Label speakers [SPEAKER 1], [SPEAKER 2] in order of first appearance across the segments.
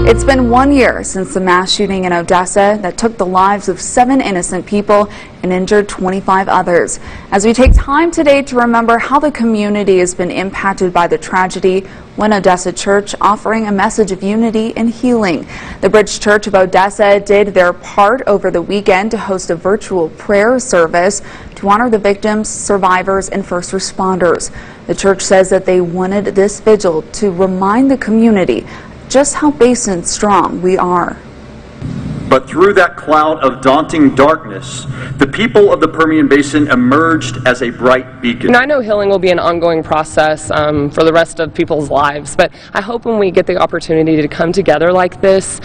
[SPEAKER 1] It's been 1 year since the mass shooting in Odessa that took the lives of 7 innocent people and injured 25 others. As we take time today to remember how the community has been impacted by the tragedy, One Odessa Church offering a message of unity and healing. The Bridge Church of Odessa did their part over the weekend to host a virtual prayer service to honor the victims, survivors, and first responders. The church says that they wanted this vigil to remind the community just how Basin strong we are.
[SPEAKER 2] But through that cloud of daunting darkness, the people of the Permian Basin emerged as a bright beacon.
[SPEAKER 3] And I know healing will be an ongoing process for the rest of people's lives, but I hope when we get the opportunity to come together like this,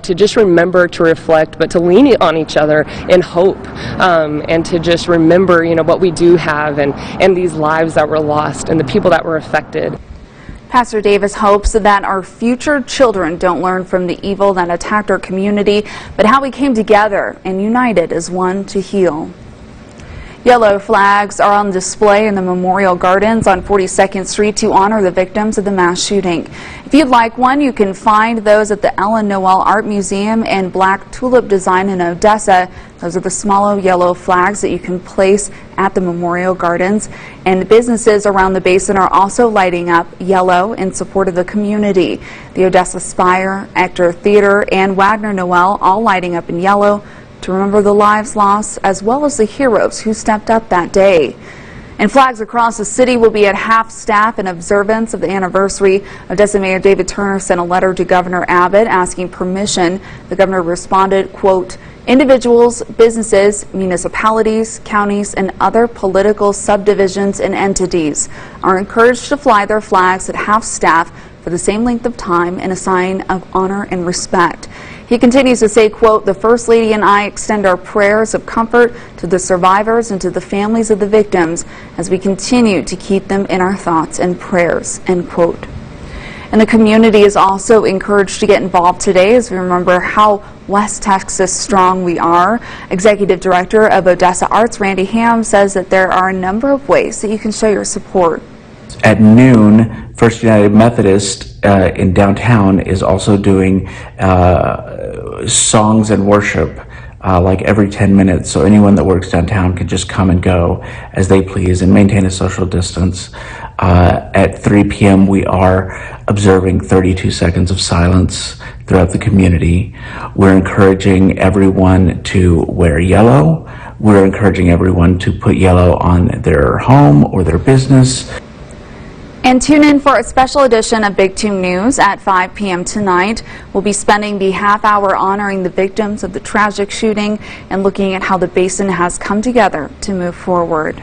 [SPEAKER 3] to just remember to reflect, but to lean on each other in hope, and to just remember, what we do have and these lives that were lost and the people that were affected.
[SPEAKER 1] Pastor Davis hopes that our future children don't learn from the evil that attacked our community, but how we came together and united as one to heal. Yellow flags are on display in the Memorial Gardens on 42nd Street to honor the victims of the mass shooting. If you'd like one, you can find those at the Ellen Noel Art Museum and Black Tulip Design in Odessa. Those are the small yellow flags that you can place at the Memorial Gardens. And businesses around the basin are also lighting up yellow in support of the community. The Odessa Spire, Ector Theater, and Wagner Noel all lighting up in yellow to remember the lives lost as well as the heroes who stepped up that day. And flags across the city will be at half-staff in observance of the anniversary. Odessa Mayor David Turner sent a letter to Governor Abbott asking permission. The governor responded, quote, "Individuals, businesses, municipalities, counties, and other political subdivisions and entities are encouraged to fly their flags at half-staff for the same length of time in a sign of honor and respect." He continues to say, quote, "The First Lady and I extend our prayers of comfort to the survivors and to the families of the victims as we continue to keep them in our thoughts and prayers," end quote. And the community is also encouraged to get involved today as we remember how West Texas strong we are. Executive Director of Odessa Arts, Randy Ham, says that there are a number of ways that you can show your support.
[SPEAKER 4] At noon, First United Methodist in downtown is also doing songs and worship like every 10 minutes. So anyone that works downtown can just come and go as they please and maintain a social distance. At 3 p.m. we are observing 32 seconds of silence throughout the community. We're encouraging everyone to wear yellow. We're encouraging everyone to put yellow on their home or their business.
[SPEAKER 1] And tune in for a special edition of Big Tune News at 5 p.m. tonight. We'll be spending the half hour honoring the victims of the tragic shooting and looking at how the Basin has come together to move forward.